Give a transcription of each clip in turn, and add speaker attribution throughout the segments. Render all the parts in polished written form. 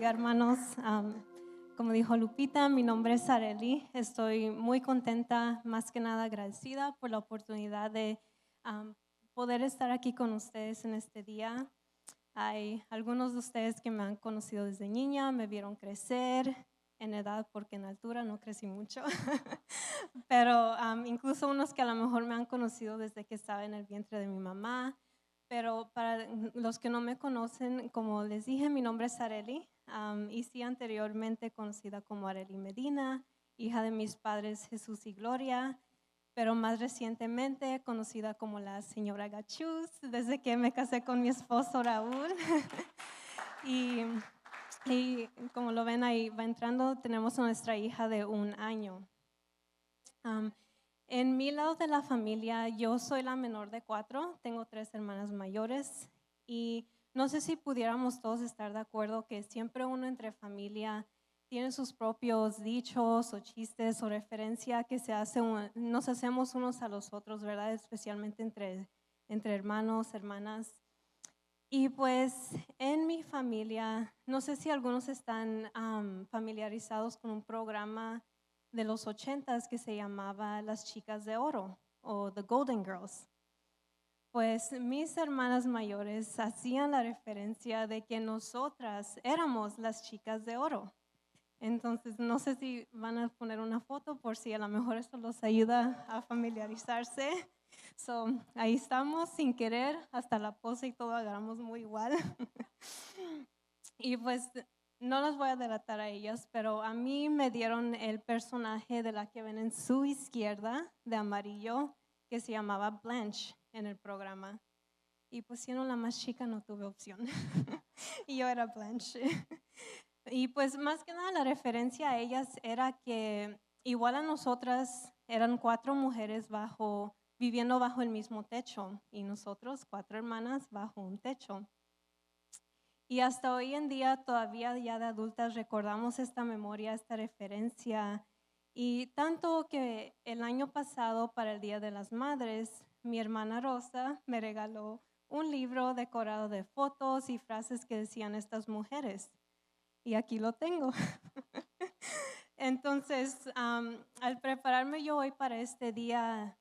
Speaker 1: bendiga, hermanos. Como dijo Lupita, mi nombre es Arely. Estoy muy contenta, más que nada agradecida por la oportunidad de poder estar aquí con ustedes en este día. Hay algunos de ustedes que me han conocido desde niña, me vieron crecer en edad porque en altura no crecí mucho, pero incluso unos que a lo mejor me han conocido desde que estaba en el vientre de mi mamá. Pero para los que no me conocen, como les dije, mi nombre es Arely y sí anteriormente conocida como Arely Medina, hija de mis padres Jesús y Gloria, pero más recientemente conocida como la señora Gachuz, desde que me casé con mi esposo Raúl. y, y como lo ven ahí, va entrando, tenemos a nuestra hija de 1 año. En mi lado de la familia, yo soy la menor de 4, tengo 3 hermanas mayores y no sé si pudiéramos todos estar de acuerdo que siempre uno entre familia tiene sus propios dichos o chistes o referencia que nos hacemos unos a los otros, ¿verdad? Especialmente entre hermanos, hermanas. Y pues en mi familia, no sé si algunos están familiarizados con un programa de los 80s que se llamaba Las Chicas de Oro o The Golden Girls. Pues mis hermanas mayores hacían la referencia de que nosotras éramos las chicas de oro. Entonces, no sé si van a poner una foto por si a lo mejor esto los ayuda a familiarizarse. Ahí estamos, sin querer, hasta la pose y todo agarramos muy igual. Y pues no las voy a delatar a ellas, pero a mí me dieron el personaje de la que ven en su izquierda, de amarillo, que se llamaba Blanche en el programa. Y pues siendo la más chica no tuve opción. Y yo era Blanche. Y pues más que nada la referencia a ellas era que igual a nosotras eran 4 mujeres viviendo bajo el mismo techo y nosotros 4 hermanas bajo un techo. Y hasta hoy en día todavía ya de adultas recordamos esta memoria, esta referencia. Y tanto que el año pasado para el Día de las Madres, mi hermana Rosa me regaló un libro decorado de fotos y frases que decían estas mujeres. Y aquí lo tengo. Entonces, al prepararme yo hoy para este día,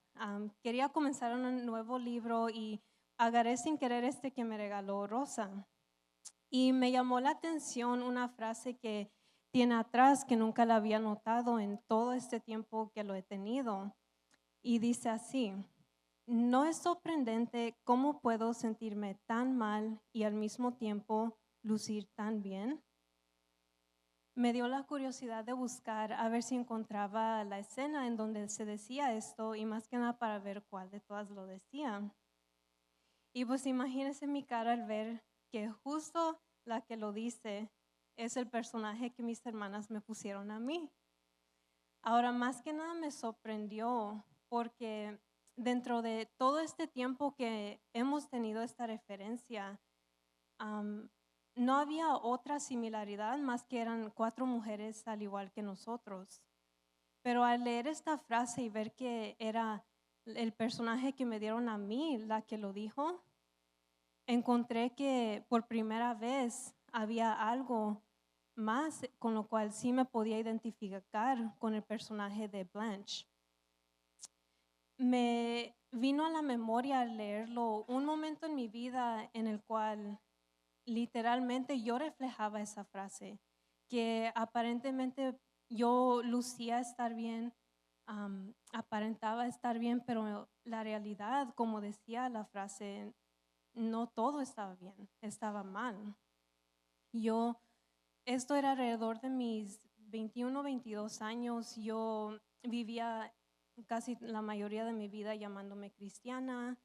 Speaker 1: quería comenzar un nuevo libro y agarré sin querer este que me regaló Rosa. Y me llamó la atención una frase que tiene atrás que nunca la había notado en todo este tiempo que lo he tenido. Y dice así: no es sorprendente cómo puedo sentirme tan mal y al mismo tiempo lucir tan bien. Me dio la curiosidad de buscar a ver si encontraba la escena en donde se decía esto y más que nada para ver cuál de todas lo decía. Y pues imagínense mi cara al ver que justo la que lo dice es el personaje que mis hermanas me pusieron a mí. Ahora, más que nada me sorprendió porque dentro de todo este tiempo que hemos tenido esta referencia, no había otra similaridad más que eran 4 mujeres al igual que nosotros. Pero al leer esta frase y ver que era el personaje que me dieron a mí la que lo dijo, encontré que por primera vez había algo más con lo cual sí me podía identificar con el personaje de Blanche. Me vino a la memoria al leerlo un momento en mi vida en el cual literalmente yo reflejaba esa frase, que aparentemente yo lucía estar bien, aparentaba estar bien, pero la realidad, como decía la frase, no todo estaba bien, estaba mal. Esto era alrededor de mis 21, 22 años. Yo vivía casi la mayoría de mi vida llamándome cristiana.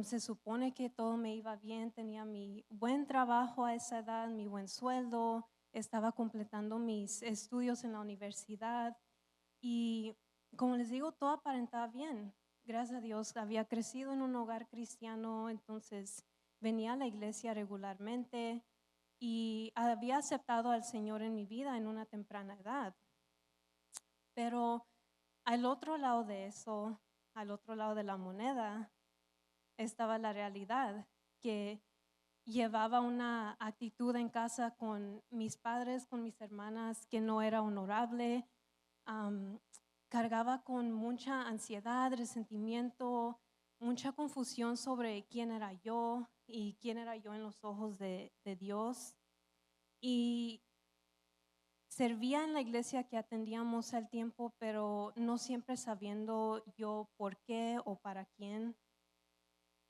Speaker 1: Se supone que todo me iba bien, tenía mi buen trabajo a esa edad, mi buen sueldo, estaba completando mis estudios en la universidad y como les digo, todo aparentaba bien. Gracias a Dios, había crecido en un hogar cristiano, entonces venía a la iglesia regularmente y había aceptado al Señor en mi vida en una temprana edad. Pero al otro lado de eso, al otro lado de la moneda, estaba la realidad, que llevaba una actitud en casa con mis padres, con mis hermanas, que no era honorable. Am, Cargaba con mucha ansiedad, resentimiento, mucha confusión sobre quién era yo y quién era yo en los ojos de Dios. Y servía en la iglesia que atendíamos al tiempo, pero no siempre sabiendo yo por qué o para quién.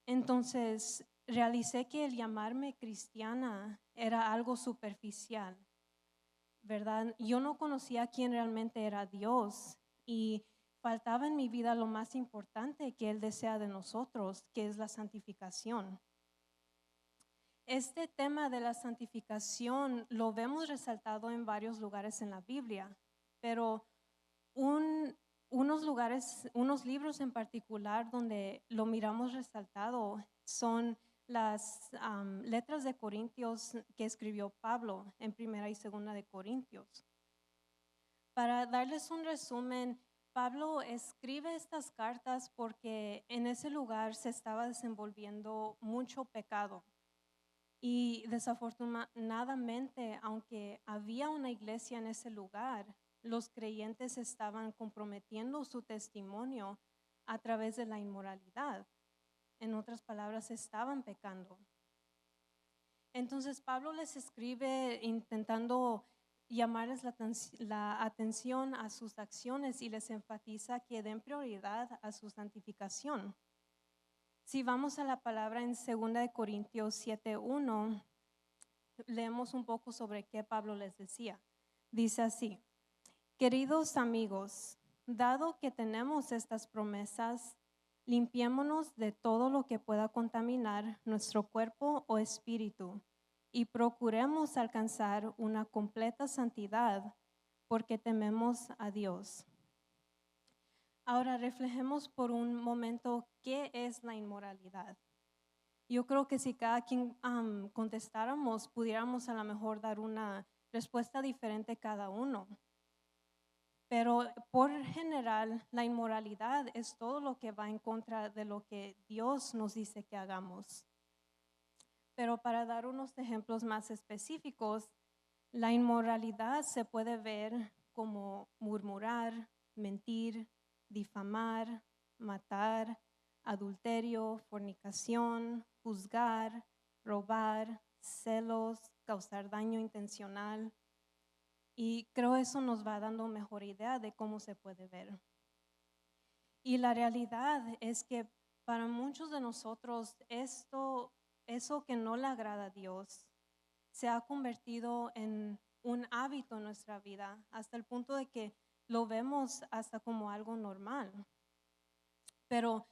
Speaker 1: Entonces realicé que el llamarme cristiana era algo superficial, ¿verdad? Yo no conocía quién realmente era Dios y faltaba en mi vida lo más importante que Él desea de nosotros, que es la santificación. Este tema de la santificación lo vemos resaltado en varios lugares en la Biblia, pero unos lugares, unos libros en particular donde lo miramos resaltado son las letras de Corintios que escribió Pablo en Primera y Segunda de Corintios. Para darles un resumen, Pablo escribe estas cartas porque en ese lugar se estaba desenvolviendo mucho pecado. Y desafortunadamente, aunque había una iglesia en ese lugar, los creyentes estaban comprometiendo su testimonio a través de la inmoralidad. En otras palabras, estaban pecando. Entonces Pablo les escribe intentando llamarles la atención a sus acciones y les enfatiza que den prioridad a su santificación. Si vamos a la palabra en 2 de Corintios 7:1, leemos un poco sobre qué Pablo les decía. Dice así: queridos amigos, dado que tenemos estas promesas, limpiémonos de todo lo que pueda contaminar nuestro cuerpo o espíritu y procuremos alcanzar una completa santidad porque tememos a Dios. Ahora reflejemos por un momento qué es la inmoralidad. Yo creo que si cada quien contestáramos, pudiéramos a lo mejor dar una respuesta diferente cada uno. Pero por general, la inmoralidad es todo lo que va en contra de lo que Dios nos dice que hagamos. Pero para dar unos ejemplos más específicos, la inmoralidad se puede ver como murmurar, mentir, difamar, matar, adulterio, fornicación, juzgar, robar, celos, causar daño intencional. Y creo eso nos va dando mejor idea de cómo se puede ver. Y la realidad es que para muchos de nosotros eso que no le agrada a Dios se ha convertido en un hábito en nuestra vida, hasta el punto de que lo vemos hasta como algo normal. Pero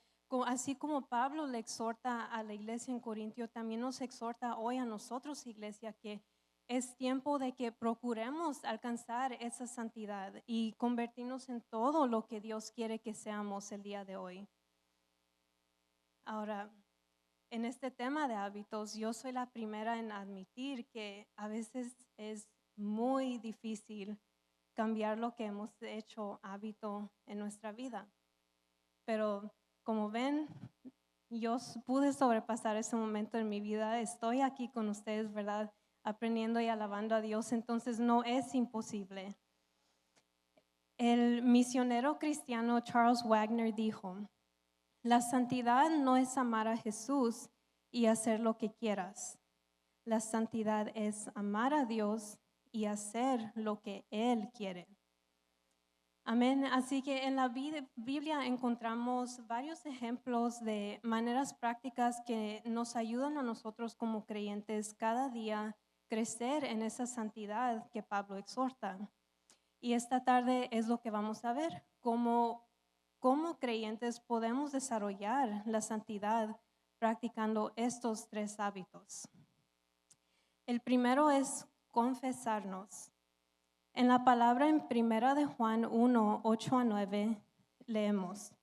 Speaker 1: así como Pablo le exhorta a la iglesia en Corintio, también nos exhorta hoy a nosotros, iglesia, que es tiempo de que procuremos alcanzar esa santidad y convertirnos en todo lo que Dios quiere que seamos el día de hoy. Ahora, en este tema de hábitos, yo soy la primera en admitir que a veces es muy difícil cambiar lo que hemos hecho hábito en nuestra vida. Pero como ven, yo pude sobrepasar ese momento en mi vida. Estoy aquí con ustedes, ¿verdad? Aprendiendo y alabando a Dios, entonces no es imposible. El misionero cristiano Charles Wagner dijo: la santidad no es amar a Jesús y hacer lo que quieras. La santidad es amar a Dios y hacer lo que Él quiere. Amén. Así que en la Biblia encontramos varios ejemplos de maneras prácticas que nos ayudan a nosotros como creyentes cada día crecer en esa santidad que Pablo exhorta. Y esta tarde es lo que vamos a ver, cómo creyentes podemos desarrollar la santidad practicando estos 3 hábitos. El primero es confesarnos. En la palabra en 1 de Juan 1, 8-9 leemos: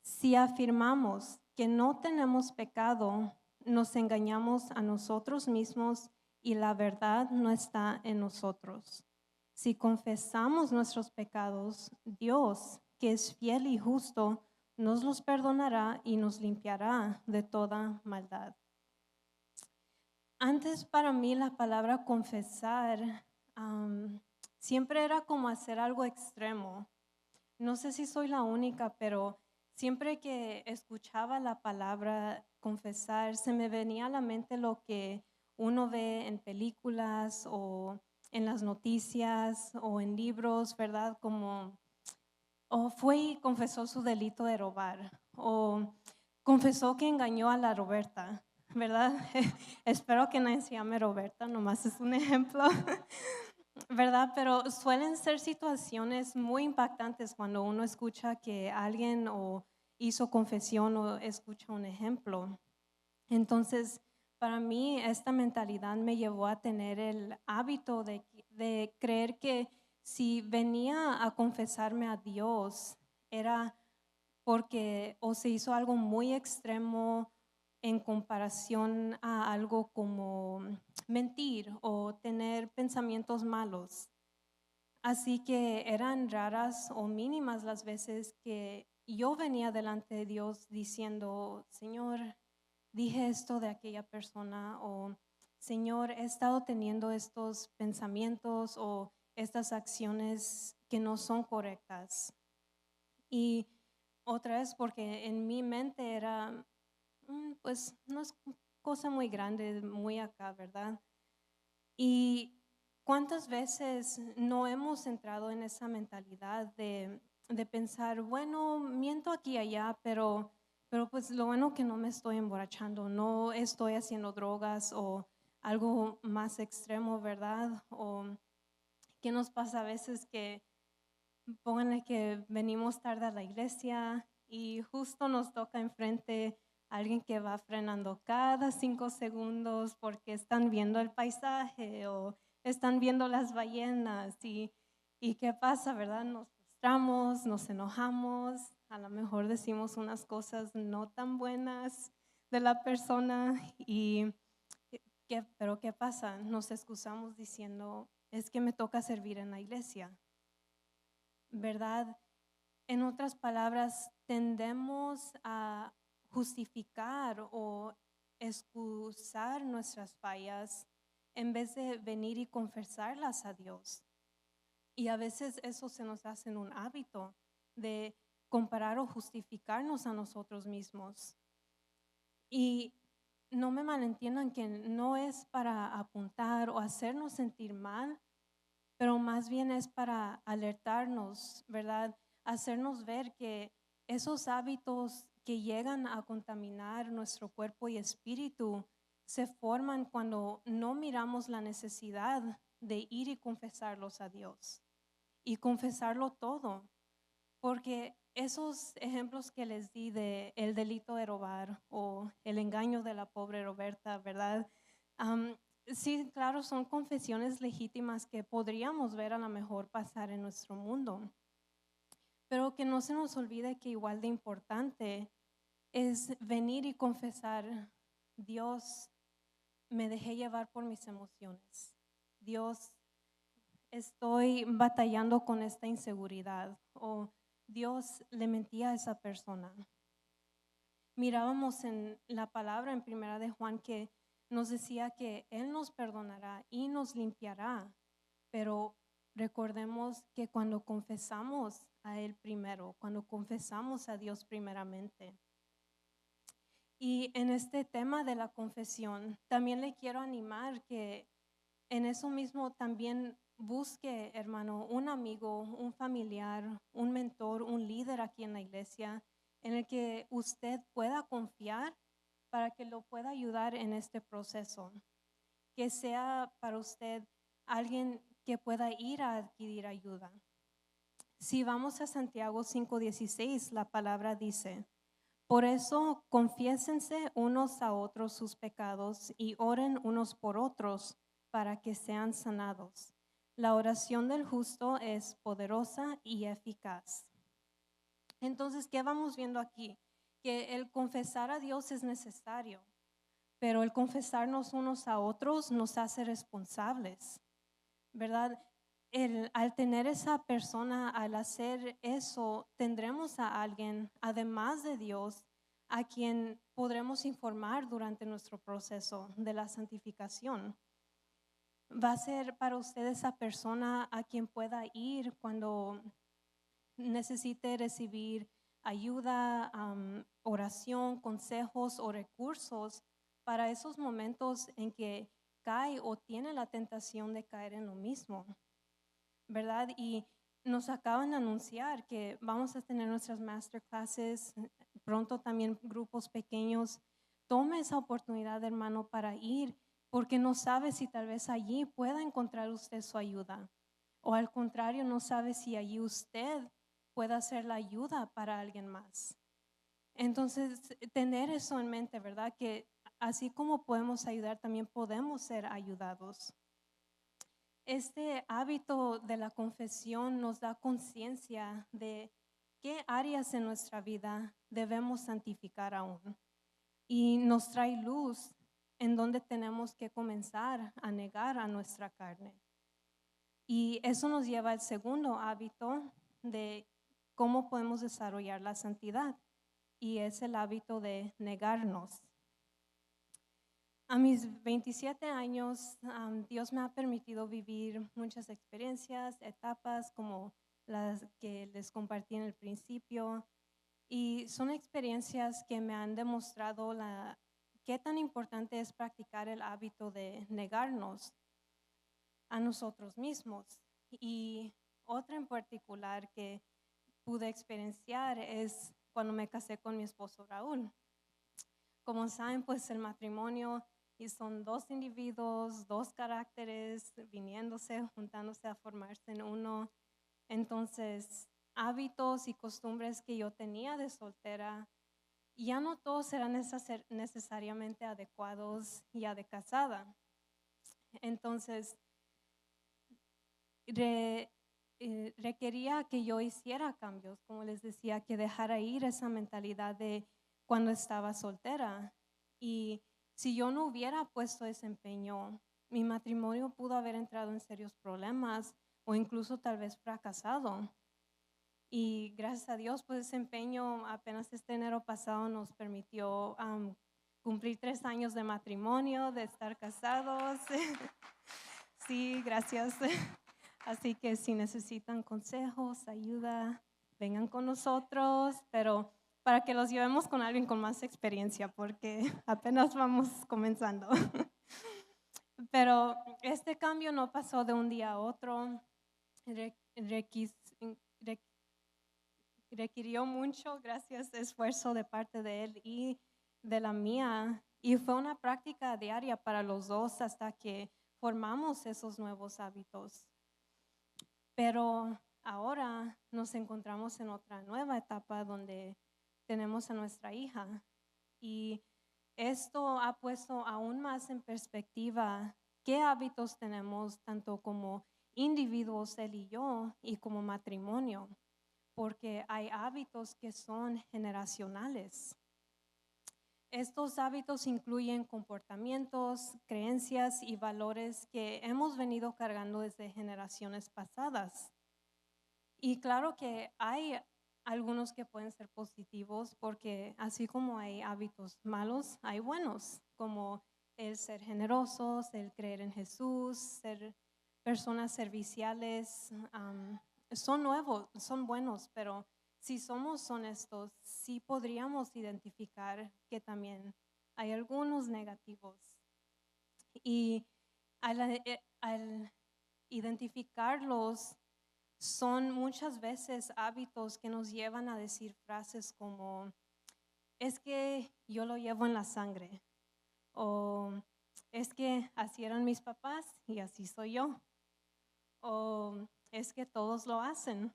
Speaker 1: si afirmamos que no tenemos pecado, nos engañamos a nosotros mismos y la verdad no está en nosotros. Si confesamos nuestros pecados, Dios, que es fiel y justo, nos los perdonará y nos limpiará de toda maldad. Antes para mí la palabra confesar siempre era como hacer algo extremo. No sé si soy la única, pero siempre que escuchaba la palabra confesar, se me venía a la mente lo que uno ve en películas o en las noticias o en libros, ¿verdad? Como, o fue y confesó su delito de robar, o confesó que engañó a la Roberta, ¿verdad? Espero que nadie se llame Roberta, nomás es un ejemplo. ¿Verdad? Pero suelen ser situaciones muy impactantes cuando uno escucha que alguien o hizo confesión o escucha un ejemplo. Entonces, para mí, esta mentalidad me llevó a tener el hábito de creer que si venía a confesarme a Dios, era porque o se hizo algo muy extremo en comparación a algo como mentir o tener pensamientos malos. Así que eran raras o mínimas las veces que yo venía delante de Dios diciendo, Señor, dije esto de aquella persona o Señor, he estado teniendo estos pensamientos o estas acciones que no son correctas. Y otra vez porque en mi mente era, pues no es cosa muy grande, muy acá, ¿verdad? Y cuántas veces no hemos entrado en esa mentalidad de pensar, bueno, miento aquí y allá, pero pues lo bueno que no me estoy emborrachando, no estoy haciendo drogas o algo más extremo, ¿verdad? O qué nos pasa a veces que pónganle que venimos tarde a la iglesia y justo nos toca enfrente alguien que va frenando cada 5 segundos porque están viendo el paisaje o están viendo las ballenas y qué pasa, ¿verdad? Nos frustramos, nos enojamos, a lo mejor decimos unas cosas no tan buenas de la persona y pero ¿qué pasa? Nos excusamos diciendo, es que me toca servir en la iglesia, ¿verdad? En otras palabras, tendemos a justificar o excusar nuestras fallas en vez de venir y confesarlas a Dios. Y a veces eso se nos hace en un hábito de comparar o justificarnos a nosotros mismos. Y no me malentiendan que no es para apuntar o hacernos sentir mal, pero más bien es para alertarnos, ¿verdad? Hacernos ver que esos hábitos que llegan a contaminar nuestro cuerpo y espíritu se forman cuando no miramos la necesidad de ir y confesarlos a Dios y confesarlo todo, porque esos ejemplos que les di de el delito de robar o el engaño de la pobre Roberta, ¿verdad? Am, sí, claro, son confesiones legítimas que podríamos ver a lo mejor pasar en nuestro mundo, pero que no se nos olvide que igual de importante es venir y confesar, Dios, me dejé llevar por mis emociones. Dios, estoy batallando con esta inseguridad o Dios le mentía a esa persona. Mirábamos en la palabra en Primera de Juan que nos decía que Él nos perdonará y nos limpiará, pero recordemos que cuando confesamos a Él primero, cuando confesamos a Dios primeramente. Y en este tema de la confesión, también le quiero animar que en eso mismo también busque, hermano, un amigo, un familiar, un mentor, un líder aquí en la iglesia en el que usted pueda confiar para que lo pueda ayudar en este proceso. Que sea para usted alguien que pueda ir a adquirir ayuda. Si vamos a Santiago 5:16, la palabra dice, por eso confiésense unos a otros sus pecados y oren unos por otros para que sean sanados. La oración del justo es poderosa y eficaz. Entonces, ¿qué vamos viendo aquí? Que el confesar a Dios es necesario, pero el confesarnos unos a otros nos hace responsables, ¿verdad? Al tener esa persona, al hacer eso, tendremos a alguien, además de Dios, a quien podremos informar durante nuestro proceso de la santificación. Va a ser para usted esa persona a quien pueda ir cuando necesite recibir ayuda, oración, consejos o recursos para esos momentos en que cae o tiene la tentación de caer en lo mismo, ¿verdad? Y nos acaban de anunciar que vamos a tener nuestras masterclasses, pronto también grupos pequeños. Tome esa oportunidad, hermano, para ir, porque no sabe si tal vez allí pueda encontrar usted su ayuda. O al contrario, no sabe si allí usted pueda ser la ayuda para alguien más. Entonces, tener eso en mente, ¿verdad? Que así como podemos ayudar, también podemos ser ayudados. Este hábito de la confesión nos da conciencia de qué áreas en nuestra vida debemos santificar aún y nos trae luz en donde tenemos que comenzar a negar a nuestra carne. Y eso nos lleva al segundo hábito de cómo podemos desarrollar la santidad, y es el hábito de negarnos. A mis 27 años, Dios me ha permitido vivir muchas experiencias, etapas como las que les compartí en el principio, y son experiencias que me han demostrado qué tan importante es practicar el hábito de negarnos a nosotros mismos. Y otra en particular que pude experienciar es cuando me casé con mi esposo Raúl. Como saben, pues el matrimonio y son dos individuos, dos caracteres viniéndose, juntándose a formarse en uno. Entonces, hábitos y costumbres que yo tenía de soltera, ya no todos eran necesariamente adecuados ya de casada. Entonces, requería que yo hiciera cambios, como les decía, que dejara ir esa mentalidad de cuando estaba soltera. Y si yo no hubiera puesto ese empeño, mi matrimonio pudo haber entrado en serios problemas o incluso tal vez fracasado. Y gracias a Dios, pues ese empeño apenas este enero pasado nos permitió cumplir 3 años de matrimonio, de estar casados. Sí, gracias. Así que si necesitan consejos, ayuda, vengan con nosotros, pero para que los llevemos con alguien con más experiencia, porque apenas vamos comenzando. Pero este cambio no pasó de un día a otro, requirió mucho, gracias, esfuerzo de parte de él y de la mía, y fue una práctica diaria para los dos hasta que formamos esos nuevos hábitos. Pero ahora nos encontramos en otra nueva etapa donde tenemos a nuestra hija, y esto ha puesto aún más en perspectiva qué hábitos tenemos tanto como individuos, él y yo, y como matrimonio, porque hay hábitos que son generacionales. Estos hábitos incluyen comportamientos, creencias y valores que hemos venido cargando desde generaciones pasadas. Y claro que hay algunos que pueden ser positivos, porque así como hay hábitos malos, hay buenos, como el ser generosos, el creer en Jesús, ser personas serviciales. Son nuevos, son buenos, pero si somos honestos, sí podríamos identificar que también hay algunos negativos. Y al identificarlos, son muchas veces hábitos que nos llevan a decir frases como, es que yo lo llevo en la sangre, o es que así eran mis papás y así soy yo, o es que todos lo hacen,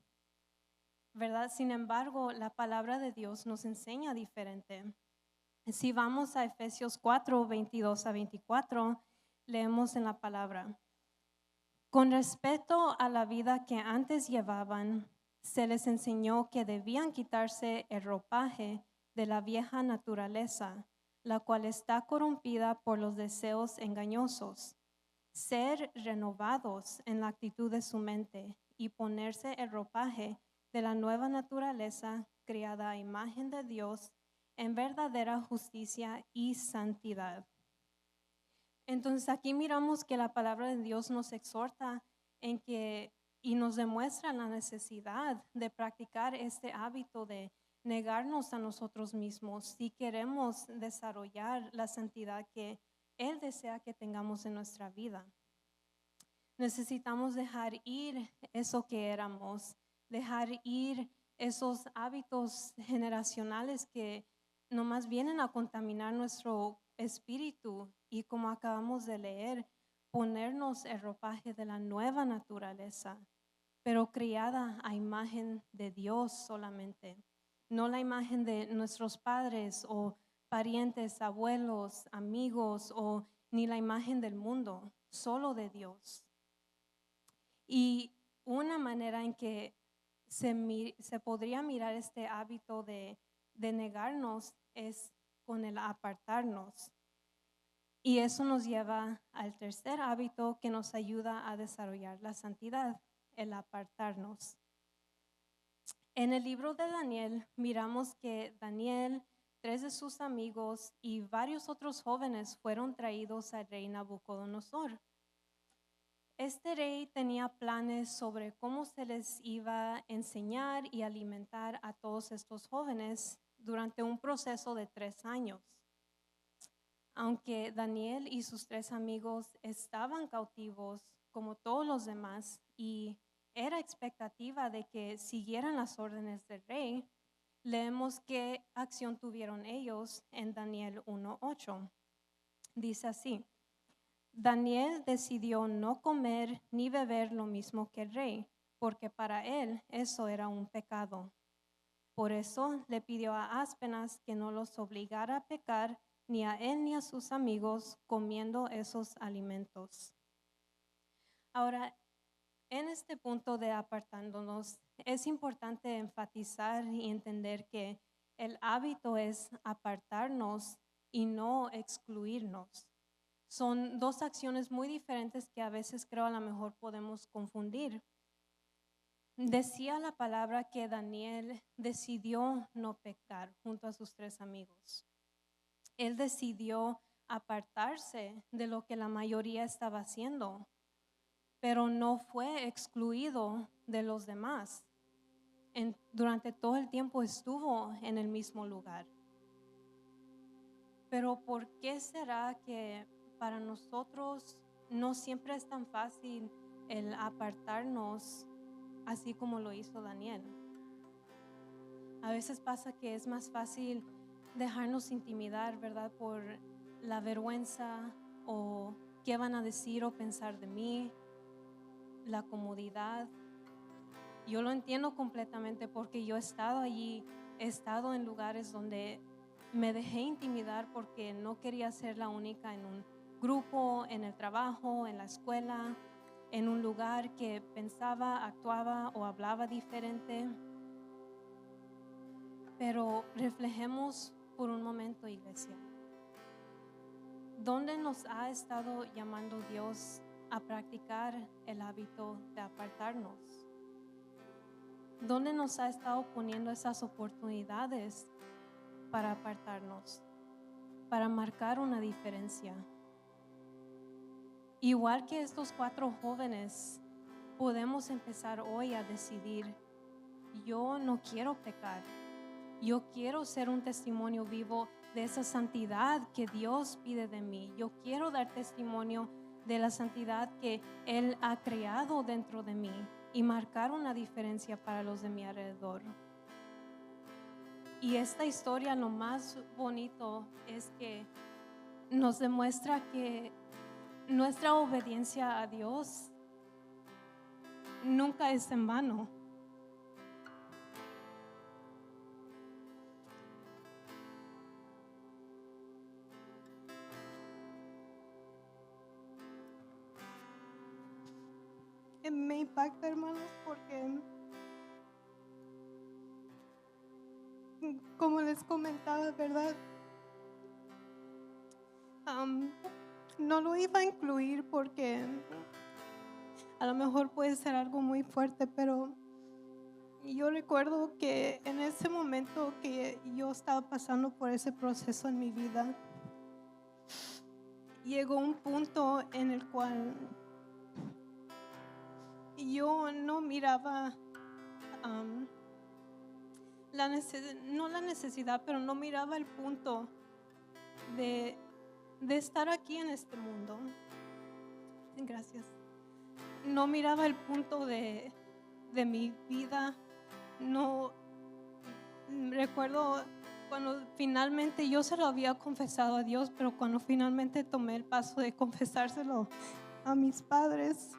Speaker 1: ¿verdad? Sin embargo, la palabra de Dios nos enseña diferente. Si vamos a Efesios 4, 22 a 24, leemos en la palabra: con respecto a la vida que antes llevaban, se les enseñó que debían quitarse el ropaje de la vieja naturaleza, la cual está corrompida por los deseos engañosos, ser renovados en la actitud de su mente y ponerse el ropaje de la nueva naturaleza creada a imagen de Dios en verdadera justicia y santidad. Entonces aquí miramos que la palabra de Dios nos exhorta en que y nos demuestra la necesidad de practicar este hábito de negarnos a nosotros mismos si queremos desarrollar la santidad que Él desea que tengamos en nuestra vida. Necesitamos dejar ir eso que éramos, dejar ir esos hábitos generacionales que nomás vienen a contaminar nuestro espíritu y, como acabamos de leer, ponernos el ropaje de la nueva naturaleza, pero criada a imagen de Dios solamente, no la imagen de nuestros padres o parientes, abuelos, amigos o ni la imagen del mundo, solo de Dios. Y una manera en que se podría mirar este hábito de negarnos es con el apartarnos. Y eso nos lleva al tercer hábito que nos ayuda a desarrollar la santidad, el apartarnos. En el libro de Daniel miramos que Daniel, 3 de sus amigos y varios otros jóvenes fueron traídos al rey Nabucodonosor. Este rey tenía planes sobre cómo se les iba a enseñar y alimentar a todos estos jóvenes durante un proceso de 3 años. Aunque Daniel y sus 3 amigos estaban cautivos como todos los demás y era expectativa de que siguieran las órdenes del rey, leemos qué acción tuvieron ellos en Daniel 1:8. Dice así: Daniel decidió no comer ni beber lo mismo que el rey, porque para él eso era un pecado. Por eso le pidió a Aspenas que no los obligara a pecar, ni a él ni a sus amigos, comiendo esos alimentos. Ahora, en este punto de apartándonos, es importante enfatizar y entender que el hábito es apartarnos y no excluirnos. Son 2 acciones muy diferentes que a veces creo a lo mejor podemos confundir. Decía la palabra que Daniel decidió no pecar junto a sus 3 amigos. Él decidió apartarse de lo que la mayoría estaba haciendo, pero no fue excluido de los demás. Durante todo el tiempo estuvo en el mismo lugar. Pero ¿por qué será que para nosotros no siempre es tan fácil el apartarnos así como lo hizo Daniel? A veces pasa que es más fácil dejarnos intimidar, ¿verdad? Por la vergüenza o qué van a decir o pensar de mí, la comodidad. Yo lo entiendo completamente porque yo he estado allí, he estado en lugares donde me dejé intimidar porque no quería ser la única en un grupo, en el trabajo, en la escuela, en un lugar que pensaba, actuaba o hablaba diferente. Pero reflejemos por un momento, iglesia, ¿dónde nos ha estado llamando Dios a practicar el hábito de apartarnos? ¿Dónde nos ha estado poniendo esas oportunidades para apartarnos, para marcar una diferencia? Igual que estos 4 jóvenes, podemos empezar hoy a decidir: yo no quiero pecar, yo quiero ser un testimonio vivo de esa santidad que Dios pide de mí. Yo quiero dar testimonio de la santidad que Él ha creado dentro de mí y marcar una diferencia para los de mi alrededor. Y esta historia, lo más bonito es que nos demuestra que nuestra obediencia a Dios nunca es en vano. Me impacta, hermanos, porque como les comentaba, ¿verdad? No lo iba a incluir porque a lo mejor puede ser algo muy fuerte, pero Y yo recuerdo que en ese momento que yo estaba pasando por ese proceso en mi vida, llegó un punto en el cual yo no miraba no la necesidad, pero no miraba el punto de estar aquí en este mundo. Gracias. No miraba el punto de mi vida. No recuerdo cuando finalmente yo se lo había confesado a Dios, pero cuando finalmente tomé el paso de confesárselo a mis padres,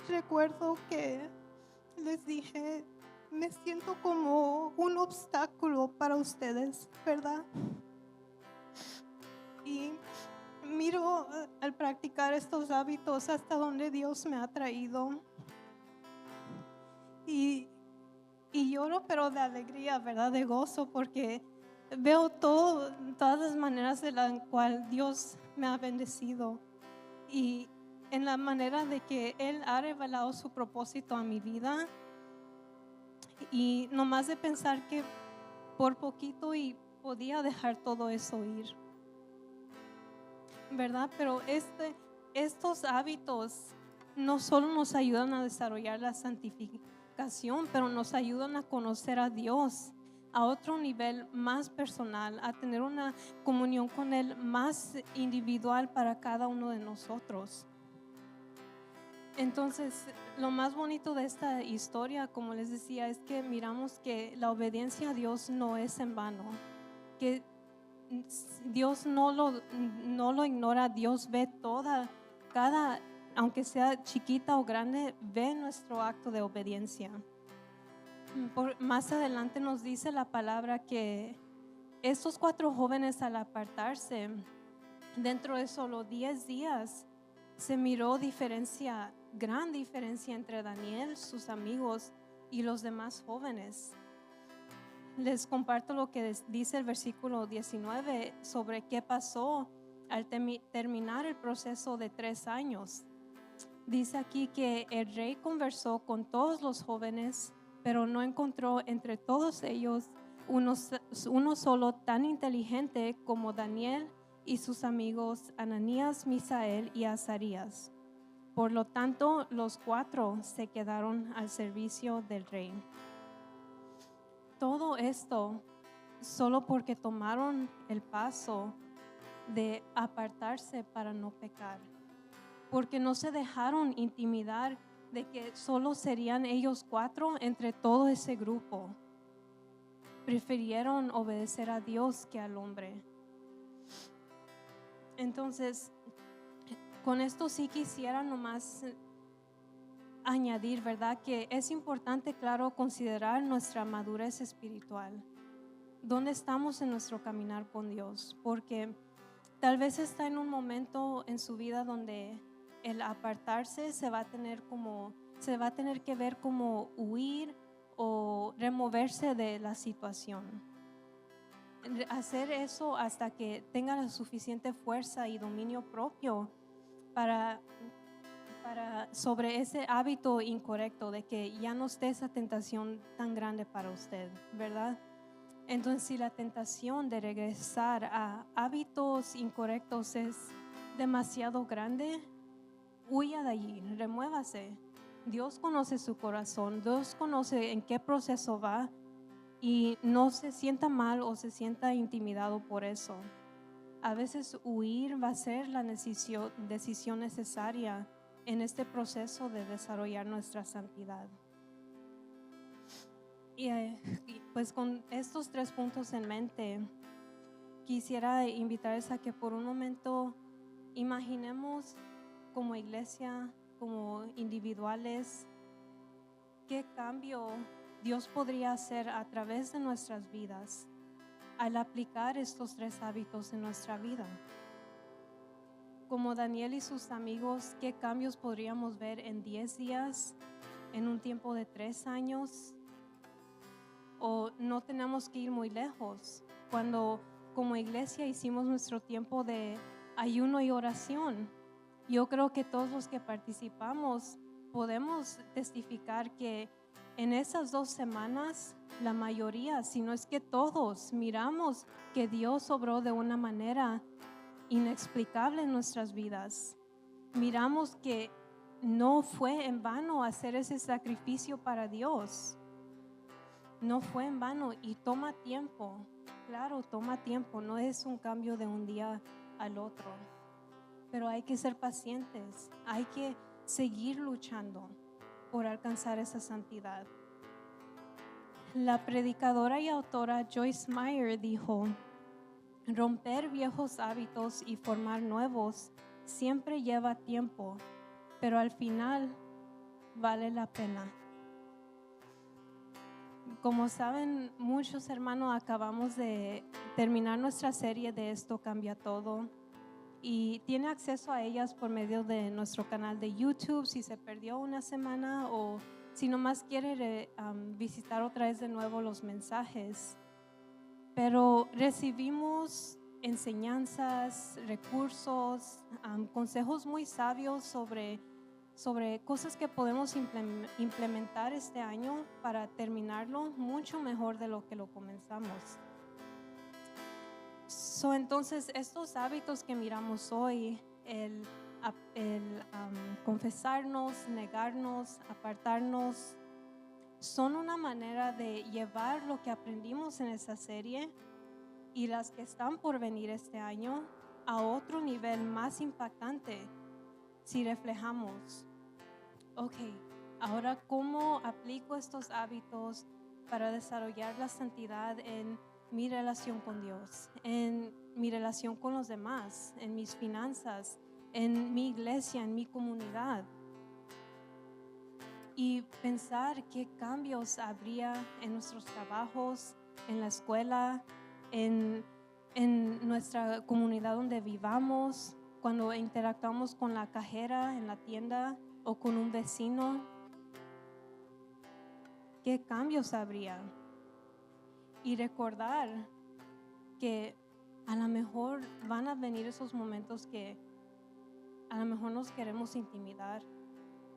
Speaker 1: recuerdo que les dije: me siento como un obstáculo para ustedes, ¿verdad? Y miro al practicar estos hábitos hasta donde Dios me ha traído. Y lloro, pero de alegría, ¿verdad? De gozo, porque veo todas las maneras de la cual Dios me ha bendecido. Y en la manera de que Él ha revelado su propósito a mi vida. Y nomás de pensar que por poquito y podía dejar todo eso ir, ¿verdad? Pero estos hábitos no solo nos ayudan a desarrollar la santificación, pero nos ayudan a conocer a Dios a otro nivel más personal, a tener una comunión con Él más individual para cada uno de nosotros. Entonces, lo más bonito de esta historia, como les decía, es que miramos que la obediencia a Dios no es en vano, que Dios no lo ignora. Dios ve cada, aunque sea chiquita o grande, ve nuestro acto de obediencia. Más adelante nos dice la palabra que estos 4 jóvenes, al apartarse, dentro de solo 10 días, se miró gran diferencia entre Daniel, sus amigos y los demás jóvenes. Les comparto lo que dice el versículo 19 sobre qué pasó al terminar el proceso de 3 años. Dice aquí que el rey conversó con todos los jóvenes, pero no encontró entre todos ellos uno solo tan inteligente como Daniel y sus amigos Ananías, Misael y Azarías. Por lo tanto, los 4 se quedaron al servicio del rey. Todo esto solo porque tomaron el paso de apartarse para no pecar, porque no se dejaron intimidar de que solo serían ellos 4 entre todo ese grupo. Prefirieron obedecer a Dios que al hombre. Entonces, con esto sí quisiera nomás añadir, ¿verdad? Que es importante, claro, considerar nuestra madurez espiritual. ¿Dónde estamos en nuestro caminar con Dios? Porque tal vez está en un momento en su vida donde el apartarse se va a tener que ver como huir o removerse de la situación. Hacer eso hasta que tenga la suficiente fuerza y dominio propio para sobre ese hábito incorrecto, de que ya no esté esa tentación tan grande para usted, ¿verdad? Entonces, si la tentación de regresar a hábitos incorrectos es demasiado grande, huya de allí, remuévase. Dios conoce su corazón, Dios conoce en qué proceso va, y no se sienta mal o se sienta intimidado por eso. A veces huir va a ser la decisión necesaria en este proceso de desarrollar nuestra santidad. Y pues con estos 3 puntos en mente, quisiera invitarles a que por un momento imaginemos como iglesia, como individuales, qué cambio Dios podría hacer a través de nuestras vidas al aplicar estos 3 hábitos en nuestra vida. Como Daniel y sus amigos, ¿qué cambios podríamos ver en 10 días, en un tiempo de 3 años? O no tenemos que ir muy lejos. Cuando como iglesia hicimos nuestro tiempo de ayuno y oración, yo creo que todos los que participamos podemos testificar que en esas 2 semanas, la mayoría, si no es que todos, miramos que Dios obró de una manera inexplicable en nuestras vidas. Miramos que no fue en vano hacer ese sacrificio para Dios. No fue en vano y toma tiempo. Claro, toma tiempo. No es un cambio de un día al otro. Pero hay que ser pacientes. Hay que seguir luchando por alcanzar esa santidad. La predicadora y autora Joyce Meyer dijo: romper viejos hábitos y formar nuevos siempre lleva tiempo, pero al final vale la pena. Como saben muchos hermanos, acabamos de terminar nuestra serie de Esto Cambia Todo y tiene acceso a ellas por medio de nuestro canal de YouTube si se perdió una semana o si nomás quiere visitar otra vez de nuevo los mensajes. Pero recibimos enseñanzas, recursos, consejos muy sabios sobre cosas que podemos implementar este año para terminarlo mucho mejor de lo que lo comenzamos. Entonces, estos hábitos que miramos hoy, el confesarnos, negarnos, apartarnos, son una manera de llevar lo que aprendimos en esa serie y las que están por venir este año a otro nivel más impactante si reflejamos, ok, ahora ¿cómo aplico estos hábitos para desarrollar la santidad en mi relación con Dios, en mi relación con los demás, en mis finanzas, en mi iglesia, en mi comunidad? Y pensar qué cambios habría en nuestros trabajos, en la escuela, en nuestra comunidad donde vivamos, cuando interactuamos con la cajera en la tienda o con un vecino. ¿Qué cambios habría? Y recordar que a lo mejor van a venir esos momentos que a lo mejor nos queremos intimidar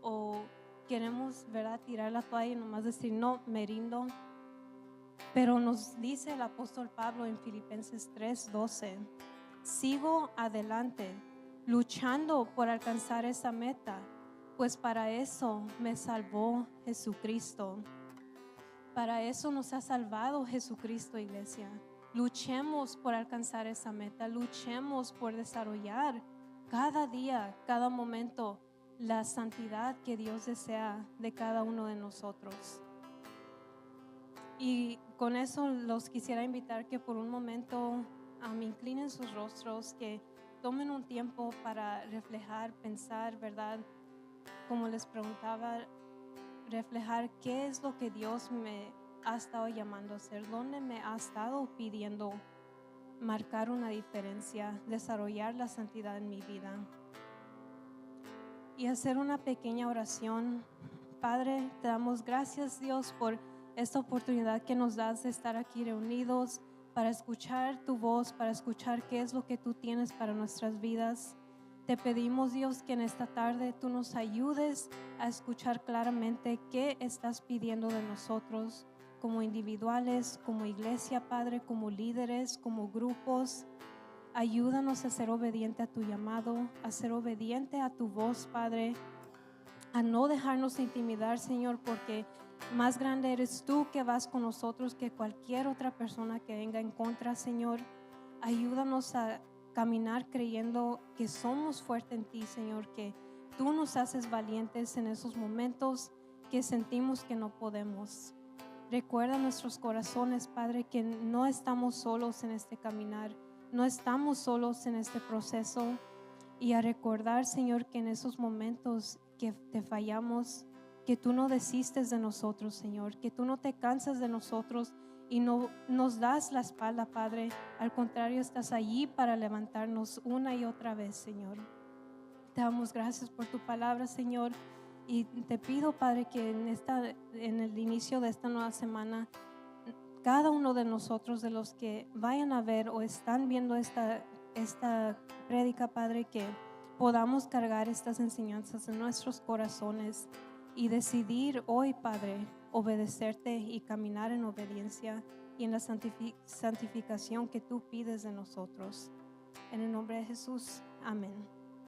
Speaker 1: o queremos, ¿verdad?, tirar la toalla y nomás decir, no, me rindo. Pero nos dice el apóstol Pablo en Filipenses 3:12, sigo adelante, luchando por alcanzar esa meta, pues para eso me salvó Jesucristo. Para eso nos ha salvado Jesucristo, iglesia. Luchemos por alcanzar esa meta, luchemos por desarrollar cada día, cada momento, la santidad que Dios desea de cada uno de nosotros. Y con eso los quisiera invitar que por un momento inclinen sus rostros, que tomen un tiempo para reflejar, pensar, ¿verdad? Como les preguntaba, reflejar qué es lo que Dios me ha estado llamando a hacer, dónde me ha estado pidiendo marcar una diferencia, desarrollar la santidad en mi vida. Y hacer una pequeña oración. Padre, te damos gracias, Dios, por esta oportunidad que nos das de estar aquí reunidos para escuchar tu voz, para escuchar qué es lo que tú tienes para nuestras vidas. Te pedimos, Dios, que en esta tarde tú nos ayudes a escuchar claramente qué estás pidiendo de nosotros como individuales, como iglesia, Padre, como líderes, como grupos. Ayúdanos a ser obediente a tu llamado, a ser obediente a tu voz, Padre, a no dejarnos intimidar, Señor, porque más grande eres tú que vas con nosotros que cualquier otra persona que venga en contra, Señor. Ayúdanos a caminar creyendo que somos fuertes en ti, Señor, que tú nos haces valientes en esos momentos que sentimos que no podemos. Recuerda nuestros corazones, Padre, que no estamos solos en este caminar, no estamos solos en este proceso, y a recordar, Señor, que en esos momentos que te fallamos, que tú no desistes de nosotros, Señor, que tú no te cansas de nosotros y no nos das la espalda, Padre. Al contrario, estás allí para levantarnos una y otra vez, Señor. Te damos gracias por tu palabra, Señor, y te pido, Padre, que en el inicio de esta nueva semana, cada uno de nosotros, de los que vayan a ver o están viendo esta prédica, Padre, que podamos cargar estas enseñanzas en nuestros corazones y decidir hoy, Padre, obedecerte y caminar en obediencia y en la santificación que tú pides de nosotros. En el nombre de Jesús, amén.